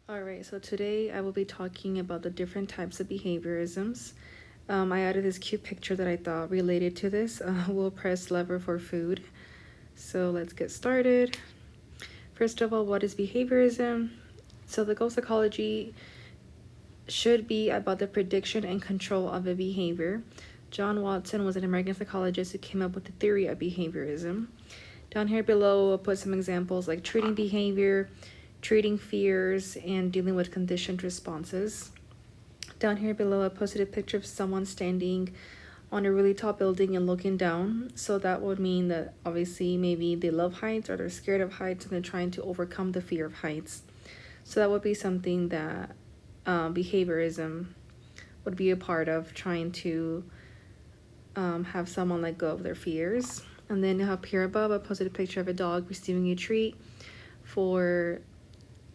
Alright, so today I will be talking about the different types of behaviorisms. I added this cute picture that I thought related to this. We'll press lever for food. So let's get started. First of all, what is behaviorism? So the goal of psychology should be about the prediction and control of a behavior. John Watson was an American psychologist who came up with the theory of behaviorism. Down here below, I'll put some examples like treating behavior, treating fears, and dealing with conditioned responses. Down here below, I posted a picture of someone standing on a really tall building and looking down. So that would mean that obviously maybe they love heights or they're scared of heights and they're trying to overcome the fear of heights. So that would be something that behaviorism would be a part of, trying to have someone let go of their fears. And then up here above, I posted a picture of a dog receiving a treat for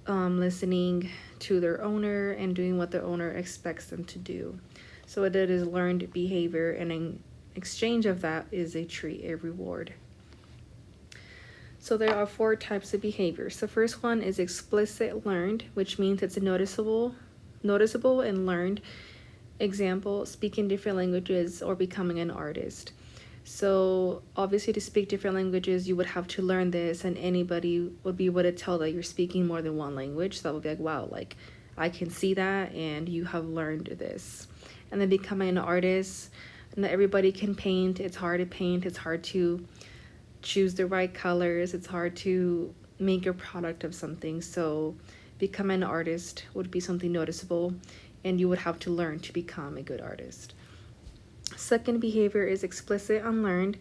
listening to their owner and doing what the owner expects them to do. So what it is learned behavior, and in exchange of that is a treat, a reward. So there are 4 types of behaviors. The first one is explicit learned, which means it's a noticeable and learned. Example, speaking different languages or becoming an artist. So obviously to speak different languages, you would have to learn this, and anybody would be able to tell that you're speaking more than one language. So that would be like, wow, like I can see that and you have learned this. And then becoming an artist, not everybody can paint. It's hard to paint. It's hard to choose the right colors. It's hard to make a product of something. So becoming an artist would be something noticeable, and you would have to learn to become a good artist. Second behavior is explicit unlearned,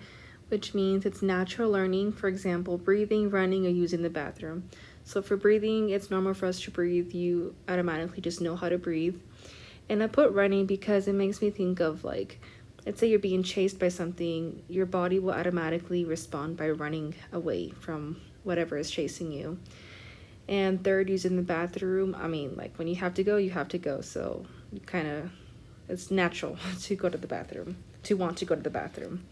which means it's natural learning. For example, breathing, running, or using the bathroom. So for breathing, it's normal for us to breathe. You automatically just know how to breathe. And I put running because it makes me think of, like, let's say you're being chased by something, your body will automatically respond by running away from whatever is chasing you. And third, using the bathroom. I mean, like, when you have to go, you have to go. So you kind of, it's natural to go to the bathroom, to want to go to the bathroom.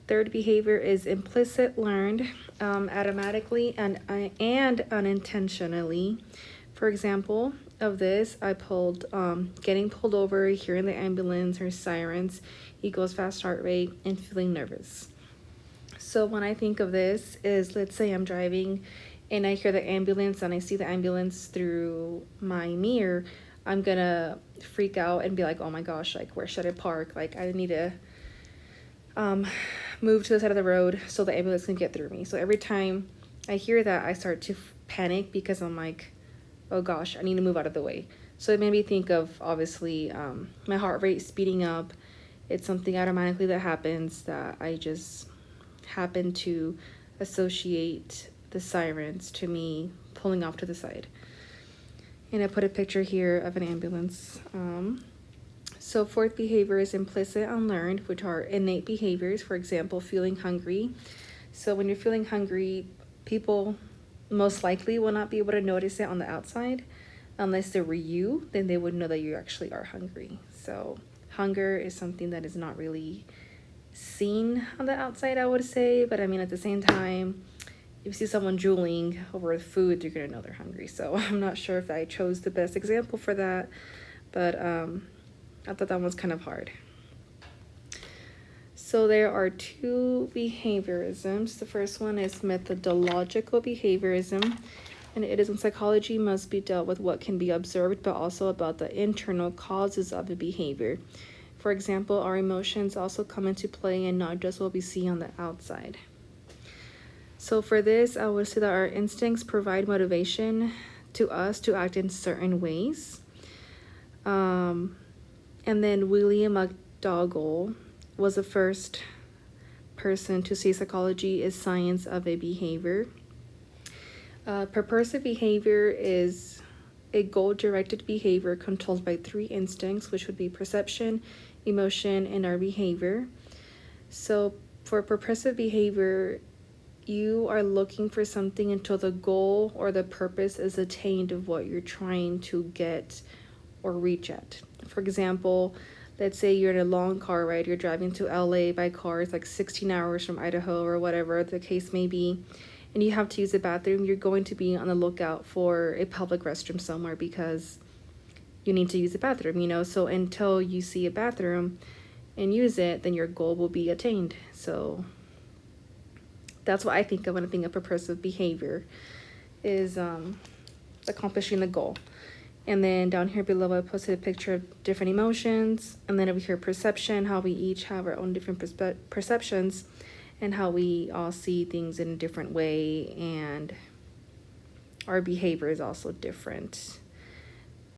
Third behavior is implicit learned, automatically and unintentionally. For example of this, I pulled getting pulled over, hearing the ambulance or sirens, equals fast heart rate, and feeling nervous. So when I think of this is, let's say I'm driving and I hear the ambulance and I see the ambulance through my mirror, I'm gonna freak out and be like, oh my gosh, like, where should I park? Like, I need to move to the side of the road so the ambulance can get through me. So every time I hear that, I start to panic because I'm like, oh gosh, I need to move out of the way. So it made me think of, obviously, my heart rate speeding up. It's something automatically that happens that I just happen to associate the sirens to me pulling off to the side. And I put a picture here of an ambulance. So fourth behavior is implicit unlearned, which are innate behaviors. For example, feeling hungry. So when you're feeling hungry, people most likely will not be able to notice it on the outside. Unless they were you, then they would know that you actually are hungry. So hunger is something that is not really seen on the outside, I would say. But I mean, at the same time, if you see someone drooling over food, you're gonna know they're hungry. So I'm not sure if I chose the best example for that, but I thought that was kind of hard. So there are 2 behaviorisms. The first one is methodological behaviorism, and it is when psychology must be dealt with what can be observed, but also about the internal causes of a behavior. For example, our emotions also come into play and not just what we see on the outside. So for this, I would say that our instincts provide motivation to us to act in certain ways. And then William McDougall was the first person to say psychology is science of a behavior. Purposive behavior is a goal-directed behavior controlled by 3 instincts, which would be perception, emotion, and our behavior. So for purposive behavior, you are looking for something until the goal or the purpose is attained of what you're trying to get or reach at. For example, let's say you're in a long car ride, you're driving to LA by car, it's like 16 hours from Idaho or whatever the case may be, and you have to use the bathroom, you're going to be on the lookout for a public restroom somewhere because you need to use the bathroom, you know. So until you see a bathroom and use it, then your goal will be attained. So that's what I think of when I think of propulsive behavior, is accomplishing the goal. And then down here below, I posted a picture of different emotions. And then over here, perception, how we each have our own different perceptions and how we all see things in a different way. And our behavior is also different.